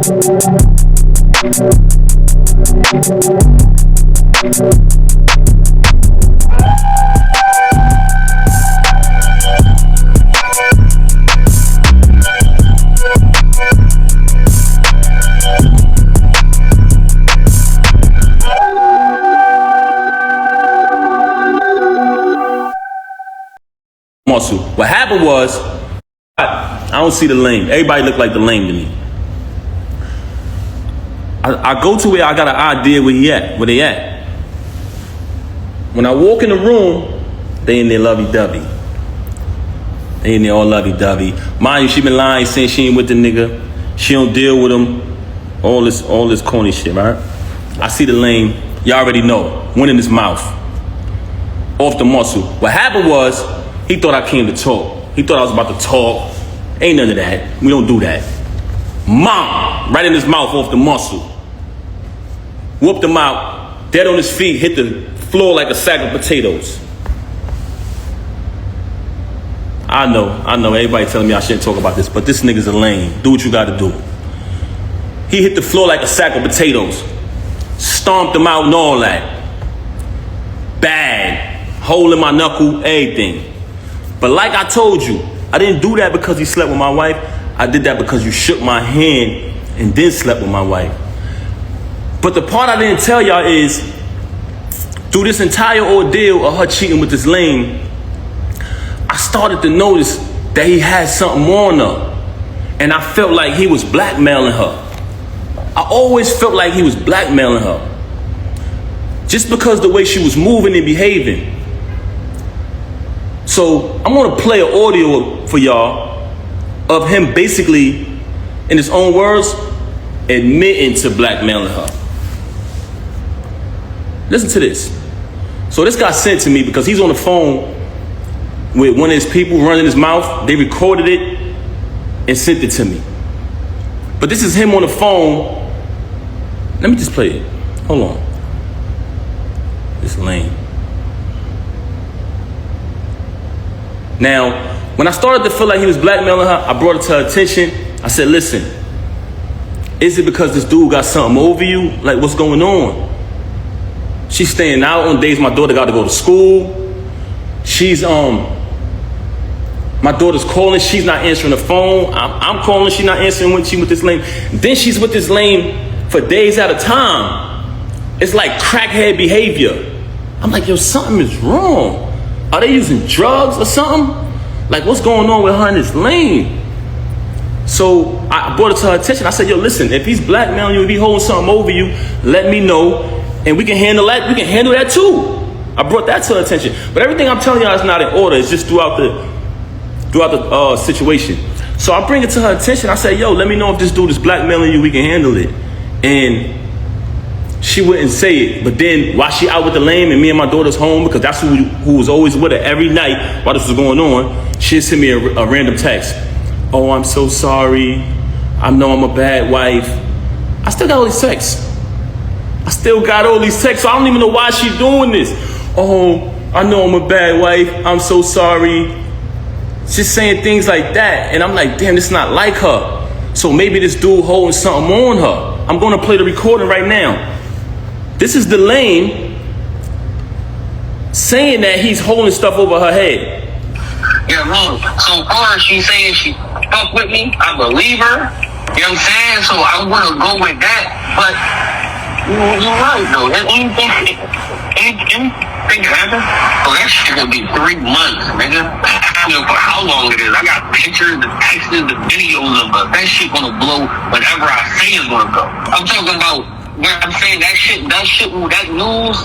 Muscle. What happened was, I don't see the lame. Everybody look like the lame to me. I go to where I got an idea where they at. When I walk in the room, they in there lovey-dovey. They in there all lovey-dovey. Mind you, she been lying, saying she ain't with the nigga. She don't deal with him. All this corny shit, right? I see the lame. Y'all already know. Went in his mouth. Off the muscle. What happened was, he thought I came to talk. He thought I was about to talk. Ain't none of that. We don't do that. Mom! Right in his mouth off the muscle. Whooped him out. Dead on his feet. Hit the floor like a sack of potatoes. I know. Everybody telling me I shouldn't talk about this, but this nigga's a lame. Do what you gotta do. He hit the floor like a sack of potatoes. Stomped him out and all that. Bad. Hole in my knuckle, everything. But like I told you, I didn't do that because he slept with my wife. I did that because you shook my hand and then slept with my wife. But the part I didn't tell y'all is, through this entire ordeal of her cheating with this lame, I started to notice that he had something on her. And I felt like he was blackmailing her. I always felt like he was blackmailing her. Just because the way she was moving and behaving. So I'm gonna play an audio for y'all of him basically, in his own words, admitting to blackmailing her. Listen to this. So this got sent to me because he's on the phone with one of his people running his mouth. They recorded it and sent it to me. But this is him on the phone. Let me just play it. Hold on. It's lame. Now, when I started to feel like he was blackmailing her, I brought it to her attention. I said, listen, is it because this dude got something over you? Like, what's going on? She's staying out on days my daughter got to go to school. She's, my daughter's calling, she's not answering the phone. I'm calling, she's not answering when she with this lame. Then she's with this lame for days at a time. It's like crackhead behavior. I'm like, yo, something is wrong. Are they using drugs or something? Like, what's going on with her and this lame? So I brought it to her attention. I said, yo, listen, if he's blackmailing you, if he's holding something over you, let me know, and we can handle that. We can handle that too. I brought that to her attention. But everything I'm telling y'all is not in order. It's just throughout the situation. So I bring it to her attention. I say, yo, let me know if this dude is blackmailing you, we can handle it. And she wouldn't say it. But then while she out with the lame and me and my daughter's home, because that's who was always with her every night while this was going on, she'd send me a random text. Oh, I'm so sorry. I know I'm a bad wife. I still got all these texts. So I don't even know why she's doing this. Oh, I know I'm a bad wife. I'm so sorry. She's saying things like that. And I'm like, damn, this is not like her. So maybe this dude holding something on her. I'm going to play the recording right now. This is the lame saying that he's holding stuff over her head. Yeah, wrong. So far, she's saying she fuck with me. I believe her. You know what I'm saying? So I'm going to go with that. But you're right, though. Anything happen? Oh, that shit gonna be 3 months, nigga. I don't know for how long it is. I got pictures, the texts, the videos of that shit gonna blow whenever I say it's gonna go. I'm talking about when I'm saying that news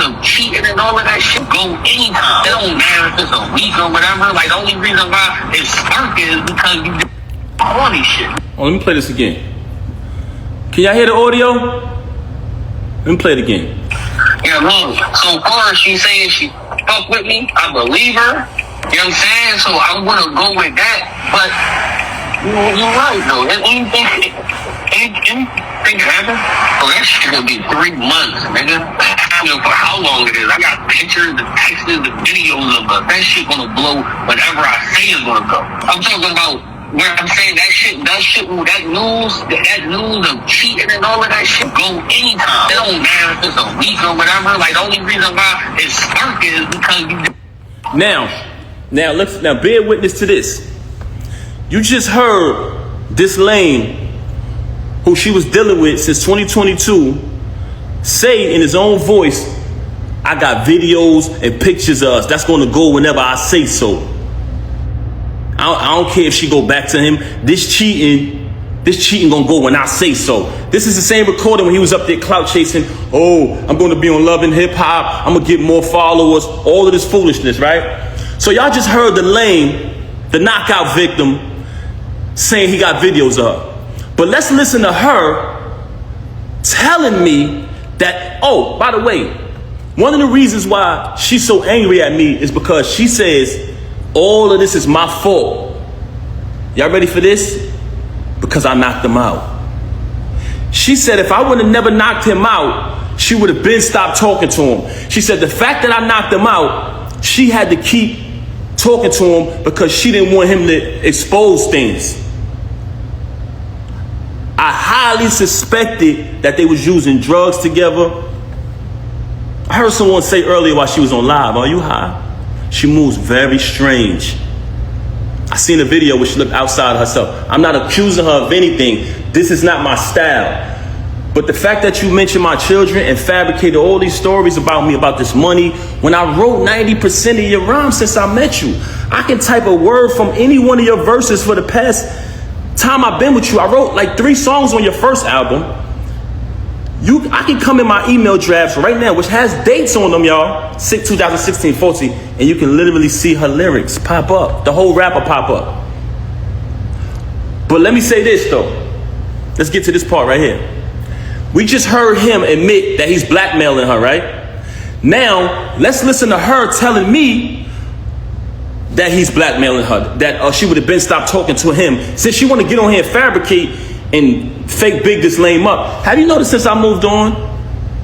of cheating and all of that shit go anytime. It don't matter if it's a week or whatever. Like, the only reason why it's sparking is because you just all these shit. Oh, let me play this again. Can y'all hear the audio? Let me play it again. Yeah, wrong. So far, she's saying she fuck with me. I believe her. You know what I'm saying? So I'm gonna go with that. But you're right, though. Anything happen? Oh, that shit gonna be 3 months, nigga. I don't know for how long it is. I got pictures, the texts, the videos of that shit gonna blow whenever I say it's gonna go. I'm talking about Where I'm saying that shit, that news of cheating and all of that shit go anytime. It don't matter if it's a week or whatever. Like, the only reason why it's spark is because you. Now bear witness to this. You just heard this lame who she was dealing with since 2022 say in his own voice, I got videos and pictures of us. That's going to go whenever I say so. I don't care if she go back to him. This cheating gonna go when I say so. This is the same recording when he was up there clout chasing. Oh, I'm gonna be on Love and Hip Hop. I'm gonna get more followers. All of this foolishness, right? So y'all just heard the lame, the knockout victim, saying he got videos of her. But let's listen to her telling me that, oh, by the way, one of the reasons why she's so angry at me is because she says, all of this is my fault. Y'all ready for this? Because I knocked him out. She said if I would have never knocked him out, she would have been stopped talking to him. She said the fact that I knocked him out, she had to keep talking to him because she didn't want him to expose things. I highly suspected that they was using drugs together. I heard someone say earlier while she was on live, are you high? She moves very strange. I seen a video where she looked outside herself. I'm not accusing her of anything. This is not my style. But the fact that you mentioned my children and fabricated all these stories about me, about this money, when I wrote 90% of your rhymes since I met you, I can type a word from any one of your verses for the past time I've been with you. I wrote like 3 songs on your first album. I can come in my email drafts right now, which has dates on them, y'all, 2016, 14, and you can literally see her lyrics pop up, the whole rapper pop up. But let me say this, though. Let's get to this part right here. We just heard him admit that he's blackmailing her, right? Now, let's listen to her telling me that he's blackmailing her, that she would have been stopped talking to him. Since she want to get on here and fabricate and fake big this lame up. Have you noticed since I moved on,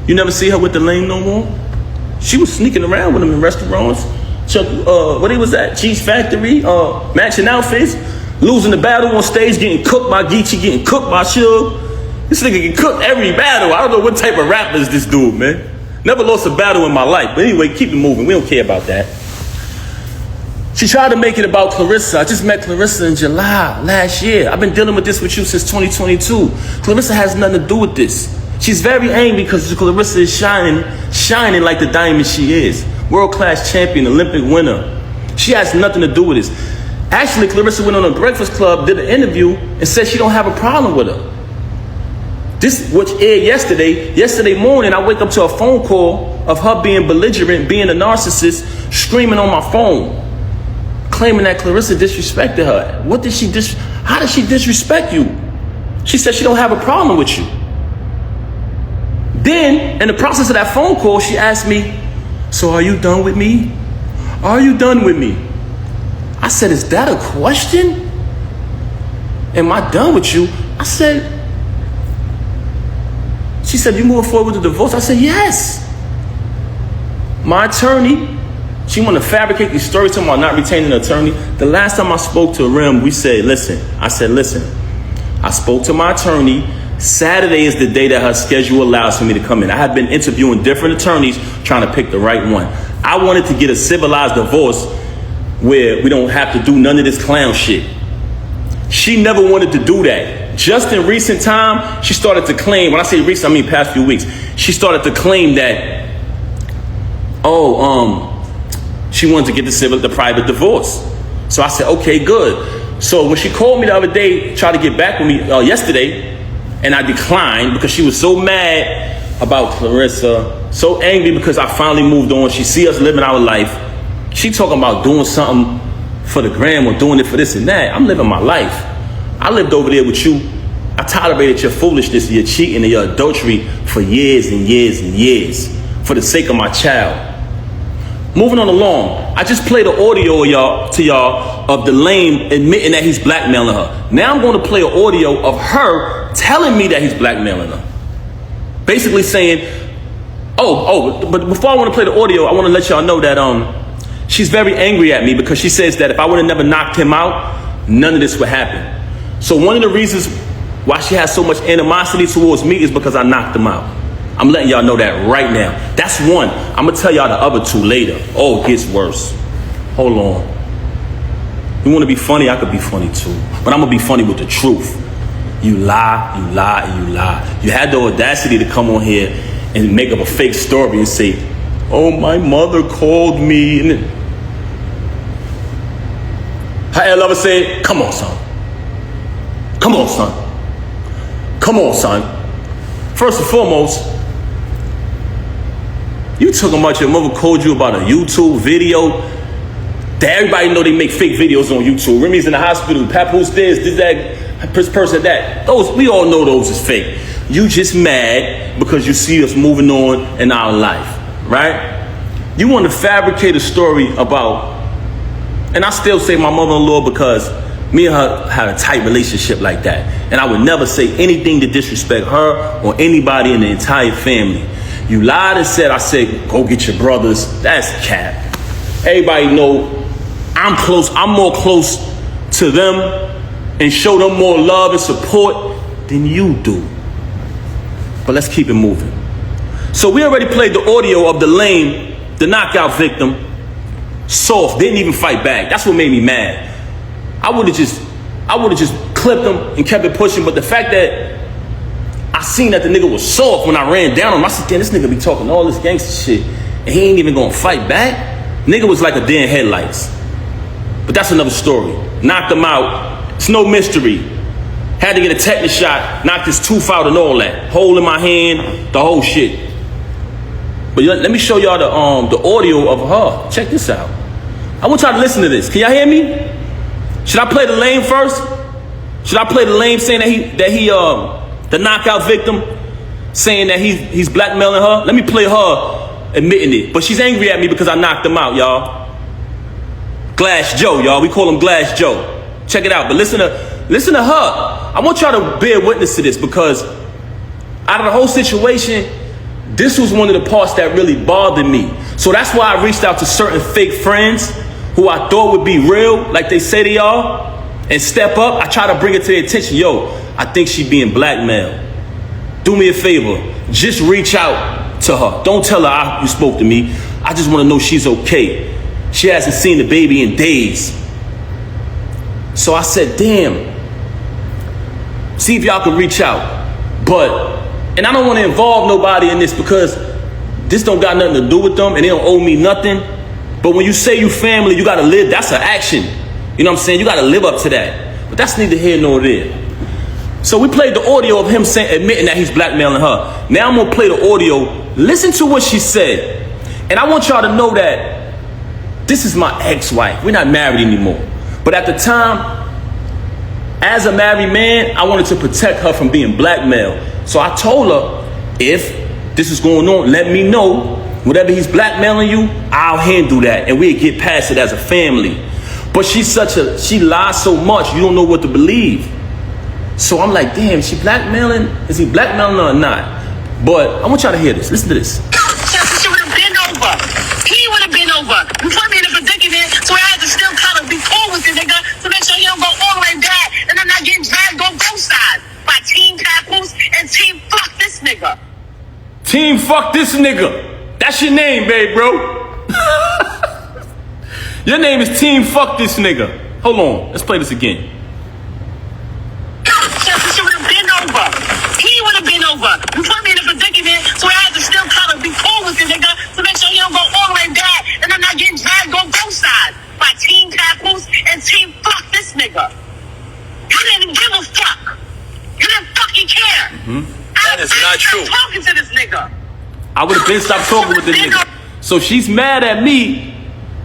you never see her with the lame no more? She was sneaking around with him in restaurants. What he was at? Cheese Factory, matching outfits, losing the battle on stage, getting cooked by Geechee, getting cooked by Suge. This nigga get cooked every battle. I don't know what type of rapper is this dude, man. Never lost a battle in my life. But anyway, keep it moving. We don't care about that. She tried to make it about Clarissa. I just met Clarissa in July last year. I've been dealing with this with you since 2022. Clarissa has nothing to do with this. She's very angry because Clarissa is shining like the diamond she is. World-class champion, Olympic winner. She has nothing to do with this. Actually, Clarissa went on a Breakfast Club, did an interview, and said she don't have a problem with her. This, which aired yesterday. Yesterday morning, I wake up to a phone call of her being belligerent, being a narcissist, screaming on my phone, claiming that Clarissa disrespected her. How did she disrespect you? She said she don't have a problem with you. Then, in the process of that phone call, she asked me, so are you done with me? Are you done with me? I said, is that a question? Am I done with you? I said, she said, you moving forward with the divorce? I said, yes. My attorney, she want to fabricate these stories talking about not retaining an attorney. The last time I spoke to Rem, I said, listen, I spoke to my attorney. Saturday is the day that her schedule allows for me to come in. I had been interviewing different attorneys trying to pick the right one. I wanted to get a civilized divorce where we don't have to do none of this clown shit. She never wanted to do that. Just in recent time, she started to claim, when I say recent, I mean past few weeks, she started to claim that, she wanted to get the private divorce. So I said, okay, good. So when she called me the other day, tried to get back with me yesterday, and I declined because she was so mad about Clarissa, so angry because I finally moved on. She see us living our life. She talking about doing something for the gram or doing it for this and that. I'm living my life. I lived over there with you. I tolerated your foolishness, your cheating, and your adultery for years and years and years for the sake of my child. Moving on along, I just played the audio to y'all of the lame admitting that he's blackmailing her. Now I'm going to play an audio of her telling me that he's blackmailing her. Basically saying, but before I want to play the audio, I want to let y'all know that she's very angry at me because she says that if I would have never knocked him out, none of this would happen. So one of the reasons why she has so much animosity towards me is because I knocked them out. I'm letting y'all know that right now. That's one. I'm going to tell y'all the other two later. Oh, it gets worse. Hold on. You want to be funny? I could be funny too. But I'm going to be funny with the truth. You lie, you lie, and you lie. You had the audacity to come on here and make up a fake story and say, oh, my mother called me. And then her lover said, come on, son. Come on, son. Come on, son. First and foremost, you talking about your mother called you about a YouTube video that everybody know they make fake videos on YouTube. Remy's in the hospital. Papoose this, that, person that. Those, we all know those is fake. You just mad because you see us moving on in our life, right? You want to fabricate a story about, and I still say my mother-in-law because me and her had a tight relationship like that. And I would never say anything to disrespect her or anybody in the entire family. You lied and said, I said, go get your brothers. That's cap. Everybody know I'm close. I'm more close to them and show them more love and support than you do. But let's keep it moving. So we already played the audio of the lame, the knockout victim, soft, didn't even fight back. That's what made me mad. I would have just clipped him and kept it pushing. But the fact that I seen that the nigga was soft when I ran down on him, I said, damn, this nigga be talking all this gangster shit and he ain't even gonna fight back. Nigga was like a deer in headlights. But that's another story. Knocked him out. It's no mystery. Had to get a tetanus shot, knocked his tooth out and all that. Hole in my hand, the whole shit. But let me show y'all the audio of her. Check this out. I want y'all to listen to this. Can y'all hear me? Should I play the lame first? Should I play the lame saying that he the knockout victim saying that he's blackmailing her? Let me play her admitting it. But she's angry at me because I knocked him out, y'all. Glass Joe, y'all. We call him Glass Joe. Check it out. But listen to her. I want y'all to bear witness to this because out of the whole situation, this was one of the parts that really bothered me. So that's why I reached out to certain fake friends who I thought would be real, like they say they are, and step up. I try to bring it to their attention. Yo, I think she being blackmailed. Do me a favor. Just reach out to her. Don't tell her you spoke to me. I just want to know she's okay. She hasn't seen the baby in days. So I said, damn. See if y'all can reach out. And I don't want to involve nobody in this because this don't got nothing to do with them and they don't owe me nothing. But when you say you family, you got to live. That's an action. You know what I'm saying? You got to live up to that. But that's neither here nor there. So we played the audio of him admitting that he's blackmailing her. Now I'm going to play the audio. Listen to what she said. And I want y'all to know that this is my ex-wife. We're not married anymore. But at the time, as a married man, I wanted to protect her from being blackmailed. So I told her, if this is going on, let me know. Whatever he's blackmailing you, I'll handle that. And we'll get past it as a family. But she lies so much, you don't know what to believe. So I'm like, damn, is he blackmailing her or not? But I want y'all to hear this. Listen to this. She would have been over. He would have been over. You put me in a predicament, so I had to still kind of be cool with the nigga to make sure he don't go all the way back and I'm not getting dragged on both sides by Team Papoose and Team Fuck This Nigga. Team Fuck This Nigga. That's your name, babe, bro. Your name is Team Fuck This Nigga. Hold on. Let's play this again. She would have been over. He would have been over. You put me in a predicament, so I had to still kind of be cool with the nigga to make sure he don't go all the way back and I'm not getting dragged on both sides by Team Papoose and Team Fuck This Nigga. You didn't give a fuck. You didn't fucking care. That is not true. I'm talking to this nigga. I would have been stopped talking with the nigga. So she's mad at me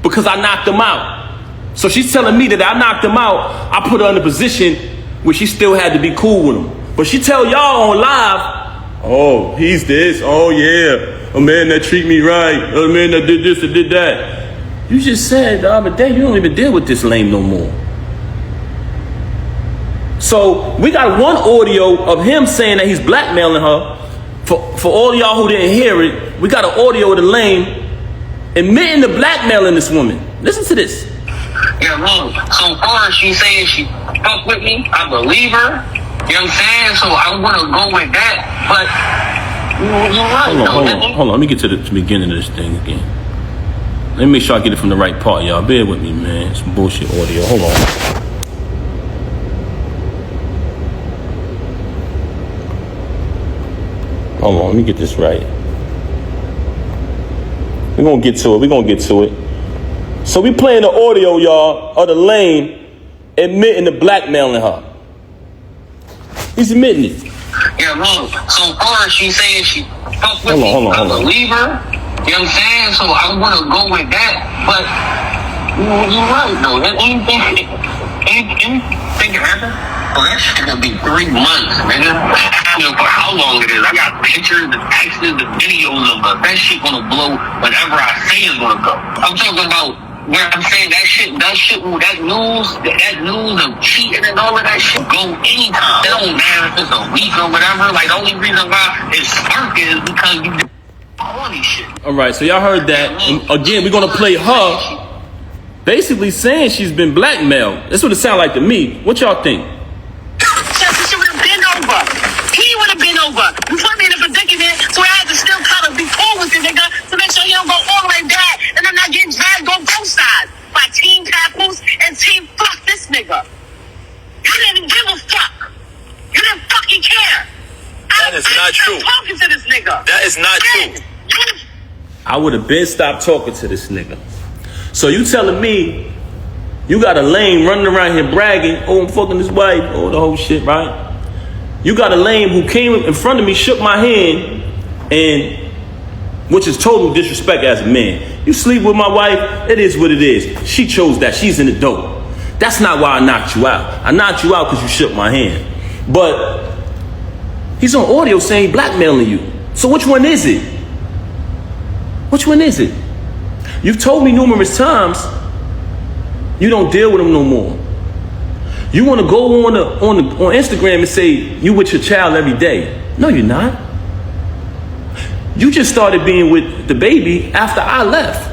because I knocked him out. So she's telling me that I knocked him out. I put her in a position where she still had to be cool with him. But she tell y'all on live, oh, he's this. Oh, yeah. A man that treat me right. A man that did this and did that. You just said the other day you don't even deal with this lame no more. So we got one audio of him saying that he's blackmailing her. For all y'all who didn't hear it, we got an audio of the lame admitting to blackmailing this woman. Listen to this. Yeah, look. So far as she saying she fuck with me, I believe her. You know what I'm saying? So I'm gonna go with that. But you're right. Hold on. Let me get to the beginning of this thing again. Let me make sure I get it from the right part, y'all. Bear with me, man. It's some bullshit audio. Hold on. Hold on. Let me get this right. We're gonna get to it. So we playing the audio, y'all, of the lame admitting to blackmailing her. He's admitting it. Yeah, look. So far as she saying she fuck with me, I believe her. You know what I'm saying? So I'm gonna go with that. But you're right though. Anything can happen. Well, that shit gonna be 3 months, nigga. I don't know for how long it is. I got pictures, the texts, the videos of that shit gonna blow whenever I say it's gonna go. I'm talking about where I'm saying that news of cheating and all of that shit go anytime. It don't matter if it's a week or whatever. Like the only reason why it's sparking is because you did all these shit. All right, so y'all heard that. And again, we're gonna play her basically saying she's been blackmailed. That's what it sounds like to me. What y'all think? She would have been over. He would have been over. You put me in a predicament, so I had to still kind of be cool with the nigga to make sure he don't go all the way back and I'm not getting dragged on both sides by Team Papoose and Team Fuck this nigga. You didn't give a fuck. You didn't fucking care. That is not true. Talking to this nigga. That is not true. I would have been stopped talking to this nigga. So you telling me you got a lame running around here bragging, oh, I'm fucking this wife, oh, the whole shit, right? You got a lame who came in front of me, shook my hand, and which is total disrespect as a man. You sleep with my wife, it is what it is. She chose that. She's in the dope. That's not why I knocked you out. I knocked you out because you shook my hand. But he's on audio saying blackmailing you. So which one is it? Which one is it? You've told me numerous times you don't deal with him no more. You want to go on Instagram and say you with your child every day. No, you're not. You just started being with the baby after I left.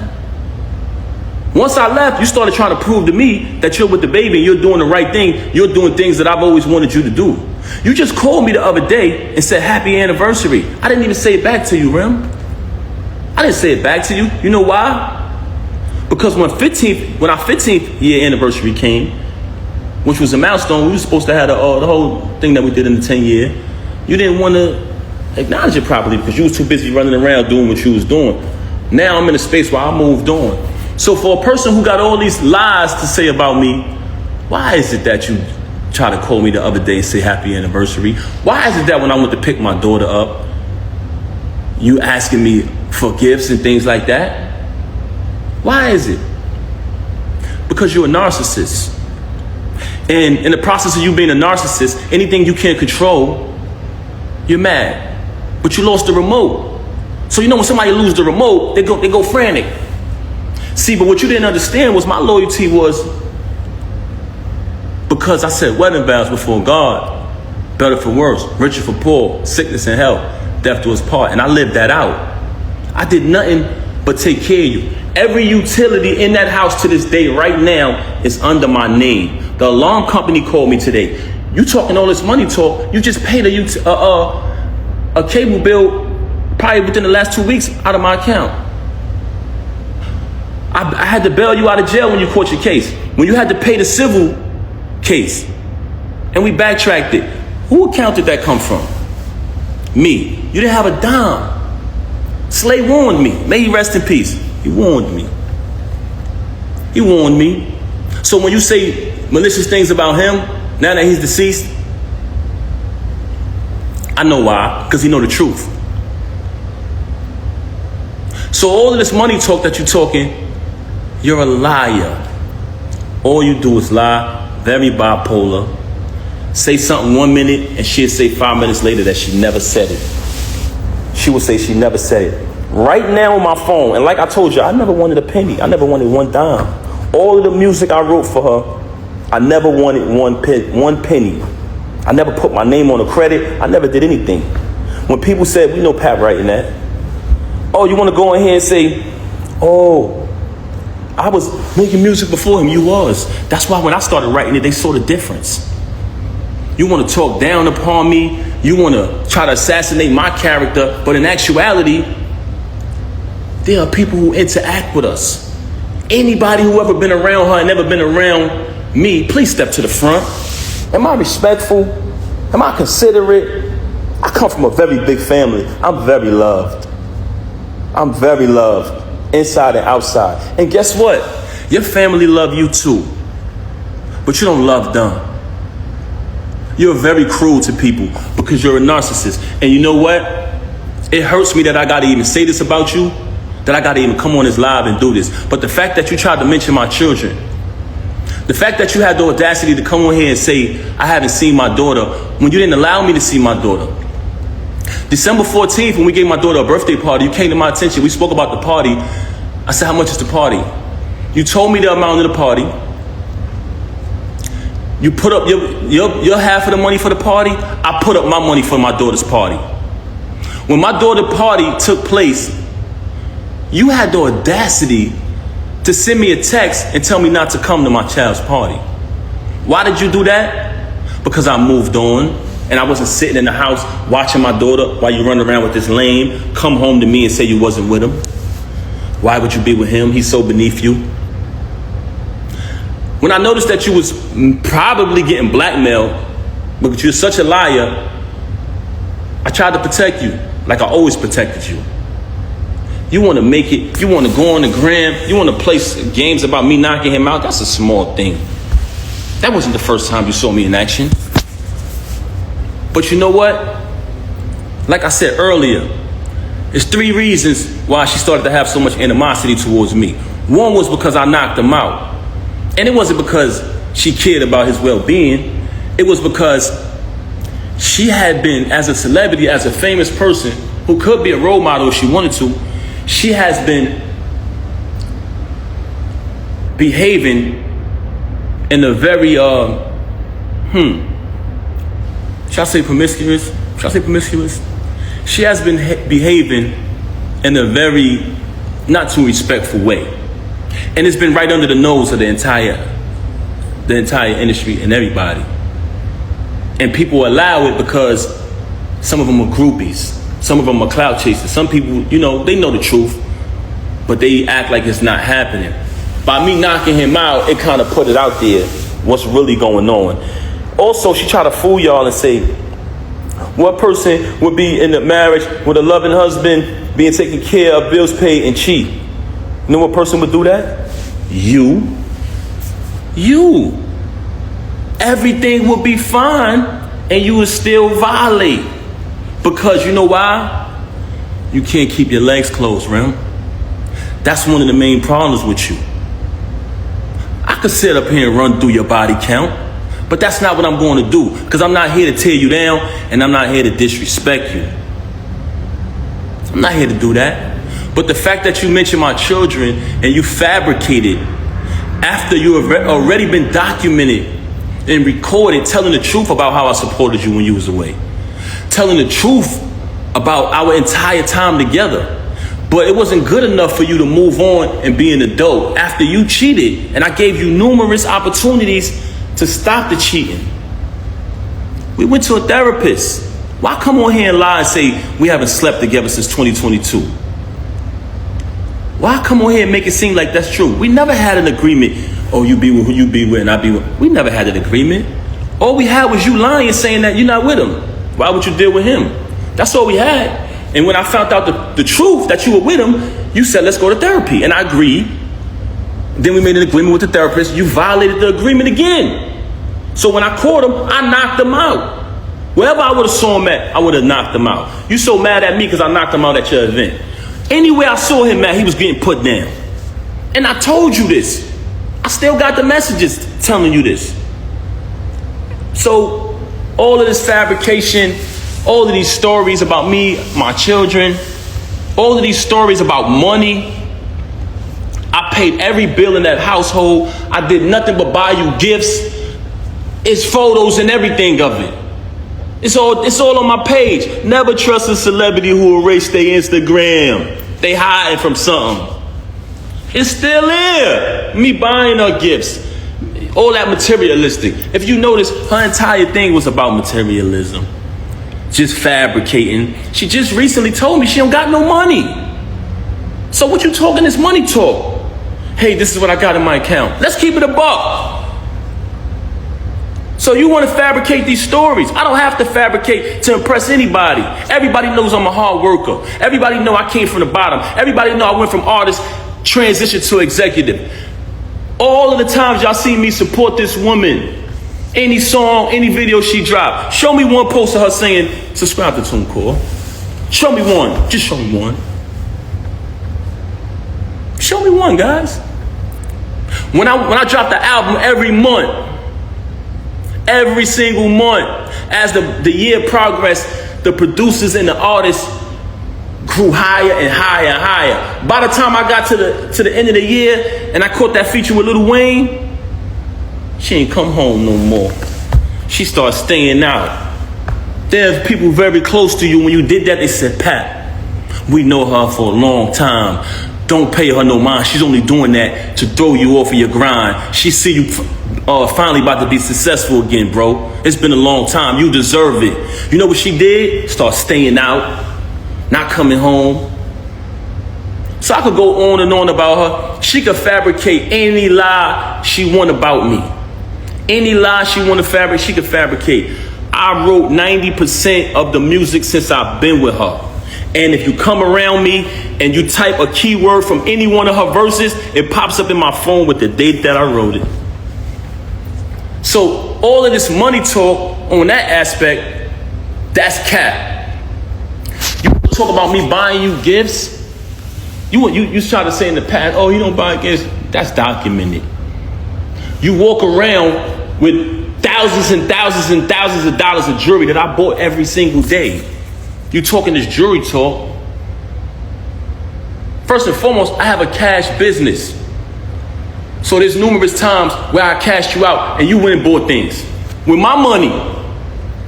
Once I left, you started trying to prove to me that you're with the baby and you're doing the right thing. You're doing things that I've always wanted you to do. You just called me the other day and said happy anniversary. I didn't even say it back to you, Rem. I didn't say it back to you. You know why? Because when our 15th year anniversary came, which was a milestone, we were supposed to have the whole thing that we did in the 10 year. You didn't want to acknowledge it properly because you was too busy running around doing what you was doing. Now I'm in a space where I moved on. So for a person who got all these lies to say about me, why is it that you try to call me the other day and say happy anniversary? Why is it that when I went to pick my daughter up, you asking me for gifts and things like that? Why is it? Because you're a narcissist. And in the process of you being a narcissist, anything you can't control, you're mad. But you lost the remote. So you know when somebody loses the remote, they go frantic. See, but what you didn't understand was my loyalty was because I said wedding vows before God, better for worse, richer for poor, sickness and health, death to us part. And I lived that out. I did nothing but take care of you. Every utility in that house to this day right now is under my name. The alarm company called me today. You talking all this money talk, you just paid a cable bill probably within the last 2 weeks out of my account. I had to bail you out of jail when you caught your case. When you had to pay the civil case. And we backtracked it. Who account did that come from? Me. You didn't have a dime. Slay warned me. May he rest in peace. He warned me. He warned me. So when you say malicious things about him, now that he's deceased, I know why. Because he know the truth. So all of this money talk that you're talking, you're a liar. All you do is lie, very bipolar. Say something 1 minute and she'll say 5 minutes later that she never said it. She will say she never said it. Right now on my phone, and like I told you, I never wanted a penny. I never wanted one dime. All of the music I wrote for her, I never wanted one penny. I never put my name on a credit. I never did anything. When people said, we know Pat writing that. Oh, you want to go in here and say, oh, I was making music before him. You was. That's why when I started writing it, they saw the difference. You want to talk down upon me. You want to try to assassinate my character. But in actuality, there are people who interact with us. Anybody who ever been around her and never been around me, please step to the front. Am I respectful? Am I considerate? I come from a very big family. I'm very loved. I'm very loved, inside and outside. And guess what? Your family love you too. But you don't love them. You're very cruel to people because you're a narcissist. And you know what? It hurts me that I gotta even say this about you, that I gotta even come on this live and do this. But the fact that you tried to mention my children, the fact that you had the audacity to come on here and say, I haven't seen my daughter, when you didn't allow me to see my daughter. December 14th, when we gave my daughter a birthday party, you came to my attention. We spoke about the party. I said, how much is the party? You told me the amount of the party. You put up your half of the money for the party. I put up my money for my daughter's party. When my daughter's party took place, you had the audacity to send me a text and tell me not to come to my child's party. Why did you do that? Because I moved on and I wasn't sitting in the house watching my daughter while you run around with this lame, come home to me and say you wasn't with him. Why would you be with him? He's so beneath you. When I noticed that you was probably getting blackmailed because you're such a liar, I tried to protect you like I always protected you. You want to make it, you want to go on the gram, you want to play games about me knocking him out. That's a small thing. That wasn't the first time you saw me in action. But you know what? Like I said earlier, there's 3 reasons why she started to have so much animosity towards me. One was because I knocked him out. And it wasn't because she cared about his well-being. It was because she had been, as a celebrity, as a famous person who could be a role model if she wanted to, she has been behaving in a very, should I say promiscuous? Should I say promiscuous? She has been behaving in a very not too respectful way. And it's been right under the nose of the entire industry and everybody. And people allow it because some of them are groupies. Some of them are clout chasers. Some people, you know, they know the truth, but they act like it's not happening. By me knocking him out, it kind of put it out there, what's really going on. Also, she tried to fool y'all and say, what person would be in a marriage with a loving husband, being taken care of, bills paid, and cheat? You know what person would do that? You. Everything would be fine, and you would still violate. Because you know why? You can't keep your legs closed, Rem. That's one of the main problems with you. I could sit up here and run through your body count, but that's not what I'm going to do, because I'm not here to tear you down, and I'm not here to disrespect you. I'm not here to do that. But the fact that you mentioned my children and you fabricated after you have already been documented and recorded telling the truth about how I supported you when you was away. Telling the truth about our entire time together. But it wasn't good enough for you to move on and be an adult after you cheated. And I gave you numerous opportunities to stop the cheating. We went to a therapist. Why come on here and lie and say we haven't slept together since 2022? Why come on here and make it seem like that's true? We never had an agreement. Oh, you be with who you be with and I be with. We never had an agreement. All we had was you lying, saying that you're not with him. Why would you deal with him? That's all we had. And when I found out the truth that you were with him, you said, let's go to therapy. And I agreed. Then we made an agreement with the therapist. You violated the agreement again. So when I caught him, I knocked him out. Wherever I would have saw him at, I would have knocked him out. You so mad at me because I knocked him out at your event. Anywhere I saw him at, he was getting put down. And I told you this. I still got the messages telling you this. So all of this fabrication, all of these stories about me, my children, all of these stories about money. I paid every bill in that household. I did nothing but buy you gifts. It's photos and everything of it. It's all on my page. Never trust a celebrity who erased their Instagram. They hiding from something. It's still here. Me buying her gifts. All that materialistic. If you notice, her entire thing was about materialism. Just fabricating. She just recently told me she don't got no money. So what you talking this money talk? Hey, this is what I got in my account. Let's keep it a buck. So you want to fabricate these stories. I don't have to fabricate to impress anybody. Everybody knows I'm a hard worker. Everybody know I came from the bottom. Everybody know I went from artist, transition to executive. All of the times y'all see me support this woman, any song, any video she dropped, show me one post of her saying, subscribe to TuneCore. Show me one. Just show me one. Show me one, guys. When I drop the album every month, every single month, as the year progressed, the producers and the artists grew higher and higher and higher. By the time I got to the end of the year and I caught that feature with Lil Wayne, she ain't come home no more. She started staying out. There's people very close to you. When you did that, they said, Pat, we know her for a long time. Don't pay her no mind. She's only doing that to throw you off of your grind. She see you finally about to be successful again, bro. It's been a long time. You deserve it. You know what she did? Start staying out, not coming home. So I could go on and on about her. She could fabricate any lie she want about me. Any lie she want to fabricate, she could fabricate. I wrote 90% of the music since I've been with her. And if you come around me and you type a keyword from any one of her verses, it pops up in my phone with the date that I wrote it. So all of this money talk on that aspect, that's cap. You talk about me buying you gifts. You try to say in the past, oh, you don't buy gifts. That's documented. You walk around with thousands and thousands and thousands of dollars of jewelry that I bought every single day. You talking this jewelry talk. First and foremost, I have a cash business. So there's numerous times where I cashed you out and you went and bought things. With my money.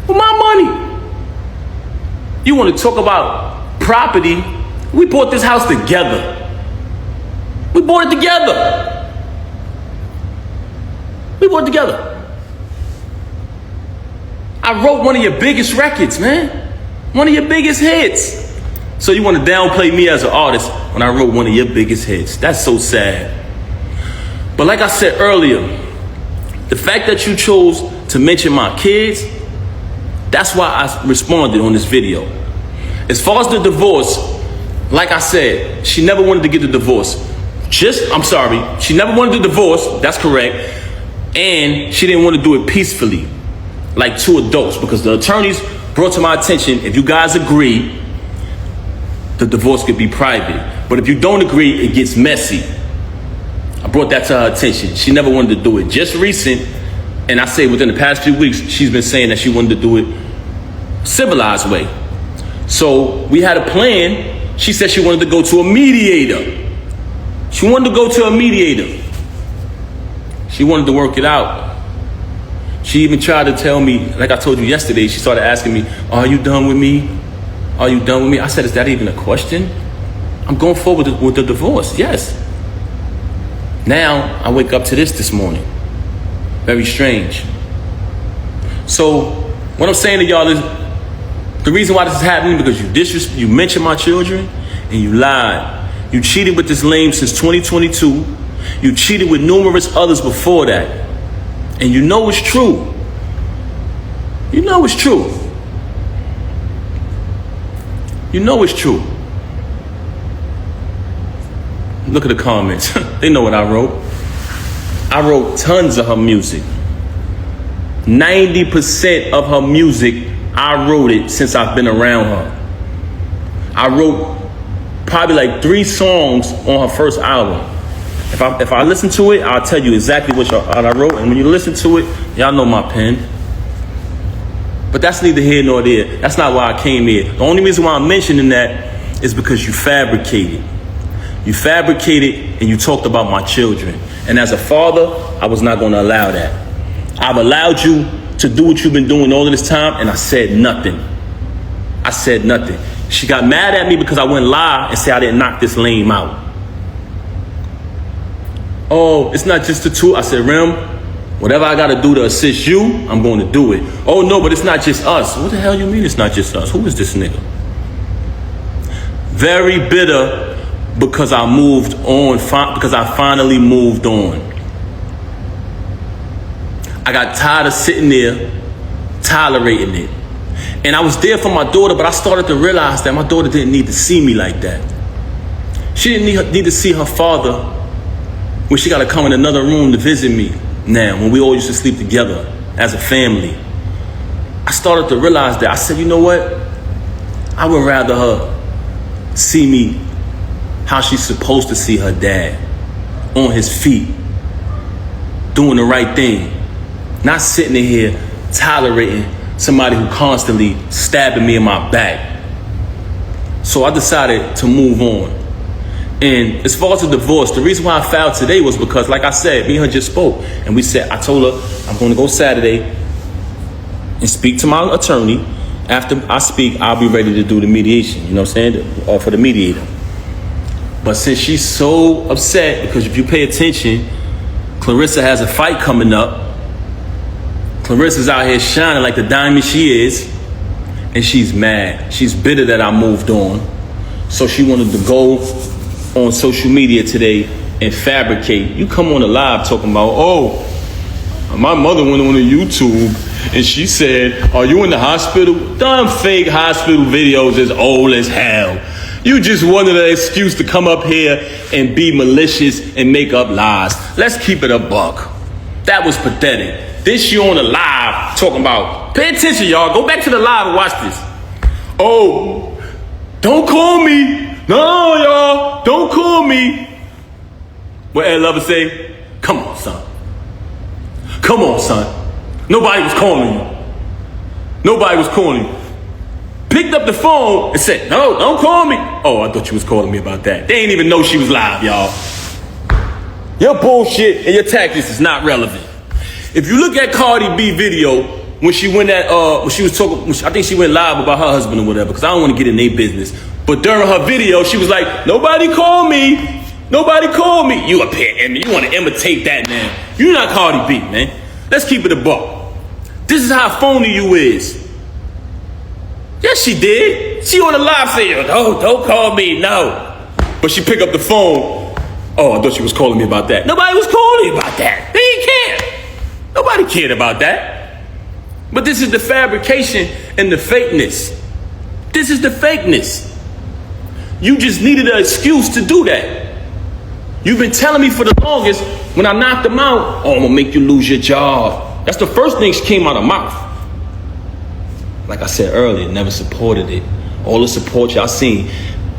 With my money. You want to talk about property? We bought this house together. We bought it together. We bought it together. I wrote one of your biggest records, man. One of your biggest hits. So you want to downplay me as an artist when I wrote one of your biggest hits. That's so sad. But like I said earlier, the fact that you chose to mention my kids, that's why I responded on this video. As far as the divorce, like I said, she never wanted to get the divorce. She never wanted the divorce, that's correct. And she didn't want to do it peacefully, like two adults, because the attorneys brought to my attention, if you guys agree, the divorce could be private. But if you don't agree, it gets messy. I brought that to her attention. She never wanted to do it. Just recent, and I say within the past few weeks, she's been saying that she wanted to do it civilized way. So we had a plan. She said she wanted to go to a mediator. She wanted to go to a mediator. She wanted to work it out. She even tried to tell me, like I told you yesterday, she started asking me, are you done with me? Are you done with me? I said, is that even a question? I'm going forward with the divorce, yes. Now, I wake up to this morning. Very strange. So, what I'm saying to y'all is, the reason why this is happening because you mentioned my children and you lied. You cheated with this lame since 2022. You cheated with numerous others before that. And you know it's true. You know it's true. You know it's true. Look at the comments. They know what I wrote. I wrote tons of her music. 90% of her music, I wrote it since I've been around her. I wrote probably like 3 songs on her first album. If I listen to it, I'll tell you exactly what I wrote. And when you listen to it, y'all know my pen. But that's neither here nor there. That's not why I came here. The only reason why I'm mentioning that is because you fabricated. You fabricated and you talked about my children. And as a father, I was not going to allow that. I've allowed you to do what you've been doing all of this time, and I said nothing. I said nothing. She got mad at me because I went live and said I didn't knock this lame out. oh, it's not just the two. I said, Rem, whatever I gotta do to assist you, I'm going to do it. Oh no, but it's not just us. What the hell you mean it's not just us? Who is this nigga? Very bitter because I moved on, because I finally moved on. I got tired of sitting there, tolerating it. And I was there for my daughter, but I started to realize that my daughter didn't need to see me like that. She didn't need to see her father when she got to come in another room to visit me now, when we all used to sleep together as a family. I started to realize that. I said, you know what? I would rather her see me how she's supposed to see her dad, on his feet, doing the right thing, not sitting in here tolerating somebody who constantly stabbing me in my back. So I decided to move on. And as far as the divorce, the reason why I filed today was because, like I said, me and her just spoke. And I told her, I'm going to go Saturday and speak to my attorney. After I speak, I'll be ready to do the mediation, you know what I'm saying? Or for the mediator. But since she's so upset, because if you pay attention, Clarissa has a fight coming up. Clarissa's out here shining like the diamond she is. And she's mad. She's bitter that I moved on. So she wanted to go on social media today and fabricate. You come on the live talking about, oh, my mother went on YouTube and she said, are you in the hospital? Dumb fake hospital videos is old as hell. You just wanted an excuse to come up here and be malicious and make up lies. Let's keep it a buck. That was pathetic. Then she on the live talking about, pay attention, y'all. Go back to the live and watch this. Oh, don't call me. No, y'all, don't call me. What Ed Lover say? Come on, son. Come on, son. Nobody was calling you. Nobody was calling you. Picked up the phone and said, no, don't call me. Oh, I thought you was calling me about that. They ain't even know she was live, y'all. Your bullshit and your tactics is not relevant. If you look at Cardi B video, when she went when she was talking, I think she went live about her husband or whatever, because I don't want to get in their business. But during her video, she was like, nobody call me. Nobody call me. You up here, and you want to imitate that, man. You're not Cardi B, man. Let's keep it a buck. This is how phony you is. Yes, she did. She on the live saying, oh, don't call me, no. But she picked up the phone. Oh, I thought she was calling me about that. Nobody was calling me about that. They didn't care. Nobody cared about that. But this is the fabrication and the fakeness. This is the fakeness. You just needed an excuse to do that. You've been telling me for the longest, when I knocked them out, oh, I'm gonna make you lose your job. That's the first thing that came out of mouth. Like I said earlier, never supported it. All the support y'all seen.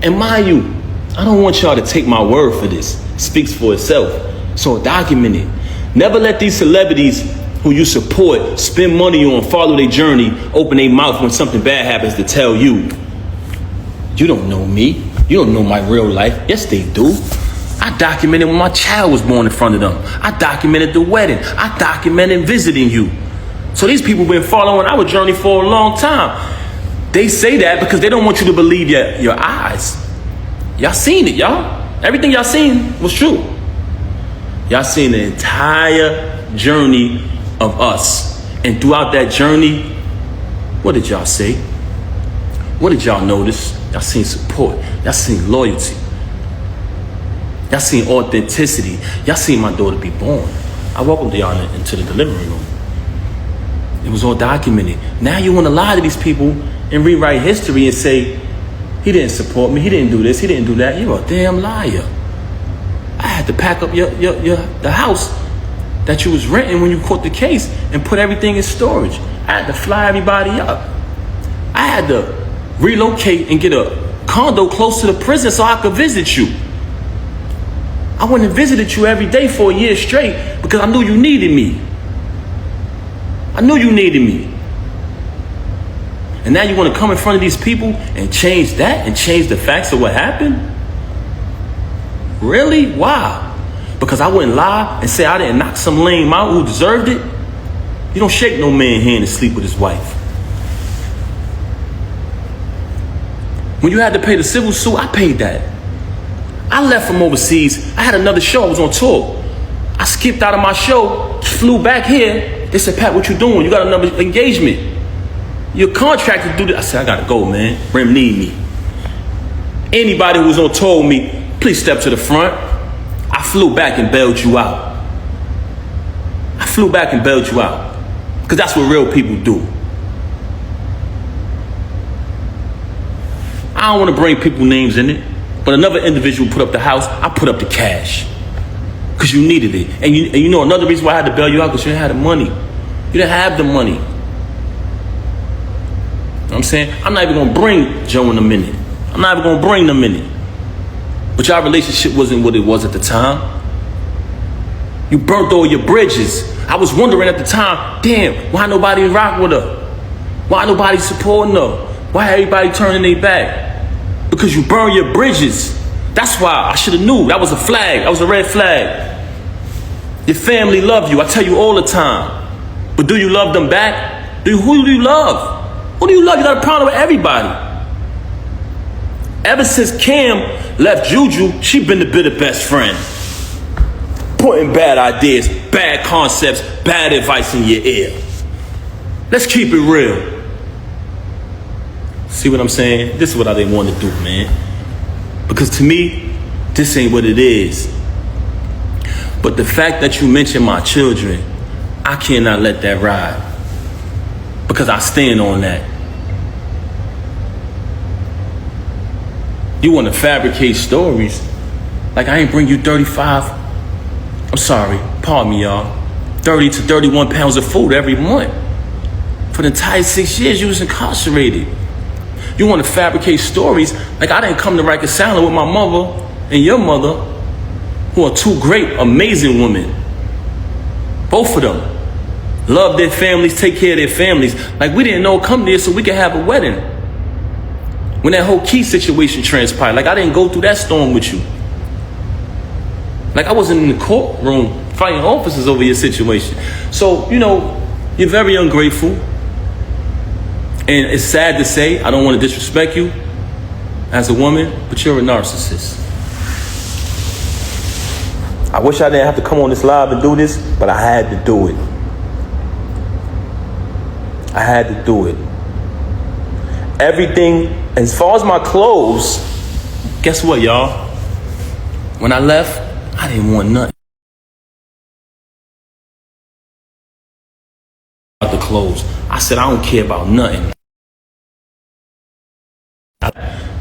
And mind you, I don't want y'all to take my word for this. It speaks for itself. So document it. Never let these celebrities who you support spend money on, follow their journey, open their mouth when something bad happens to tell you. You don't know me. You don't know my real life. Yes, they do. I documented when my child was born in front of them. I documented the wedding. I documented visiting you. So these people been following our journey for a long time. They say that because they don't want you to believe your eyes. Y'all seen it, y'all. Everything y'all seen was true. Y'all seen the entire journey of us. And throughout that journey, what did y'all say? What did y'all notice? Y'all seen support. Y'all seen loyalty. Y'all seen authenticity. Y'all seen my daughter be born. I welcomed y'all into the delivery room. It was all documented. Now you want to lie to these people and rewrite history and say, he didn't support me, he didn't do this, he didn't do that. You're a damn liar. I had to pack up the house that you was renting when you caught the case and put everything in storage. I had to fly everybody up. I had to relocate and get a condo close to the prison so I could visit you. I went and visited you every day for a year straight because I knew you needed me. I knew you needed me. And now you want to come in front of these people and change that and change the facts of what happened? Really? Why? Because I wouldn't lie and say I didn't knock some lame out who deserved it? You don't shake no man's hand and sleep with his wife. When you had to pay the civil suit, I paid that. I left from overseas. I had another show. I was on tour. I skipped out of my show, flew back here. They said, Pat, what you doing? You got another engagement. You're contracted to do this. I said, I gotta go, man. Rem need me. Anybody who was on tour with me, please step to the front. I flew back and bailed you out. I flew back and bailed you out. Because that's what real people do. I don't want to bring people names in it, but another individual put up the house, I put up the cash. Because you needed it. And you know another reason why I had to bail you out, because you didn't have the money. You didn't have the money. You know what I'm saying? I'm not even going to bring Joe in a minute. I'm not even going to bring them in it. But y'all relationship wasn't what it was at the time. You burnt all your bridges. I was wondering at the time, damn, why nobody rock with her? Why nobody supporting her? Why everybody turning their back? Because you burn your bridges. That's why I should have knew. That was a flag. That was a red flag. Your family love you. I tell you all the time. But do you love them back? Who do you love? Who do you love? You got a problem with everybody. Ever since Cam left Juju, she been the bitter best friend. Putting bad ideas, bad concepts, bad advice in your ear. Let's keep it real. See what I'm saying? This is what I didn't want to do, man. Because to me, this ain't what it is. But the fact that you mentioned my children, I cannot let that ride. Because I stand on that. You want to fabricate stories. Like I ain't bring you 35, I'm sorry, pardon me, y'all, 30 to 31 pounds of food every month. For the entire 6 years you was incarcerated. You want to fabricate stories like I didn't come to reconcile with my mother and your mother, who are two great, amazing women. Both of them love their families, take care of their families. Like we didn't know come there so we could have a wedding. When that whole Key situation transpired, like I didn't go through that storm with you. Like I wasn't in the courtroom fighting officers over your situation. So, you know, you're very ungrateful. And it's sad to say, I don't want to disrespect you as a woman, but you're a narcissist. I wish I didn't have to come on this live and do this, but I had to do it. I had to do it. Everything, as far as my clothes, guess what, y'all? When I left, I didn't want nothing. About the clothes. I said, I don't care about nothing.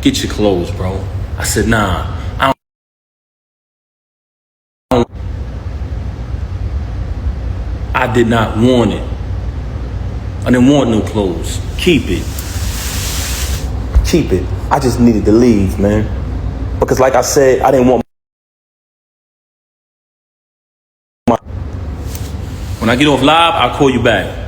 Get your clothes, bro. I said, nah, I don't. I did not want it. I didn't want no clothes. Keep it. Keep it. I just needed to leave, man. Because like I said, I didn't want my... When I get off live, I'll call you back.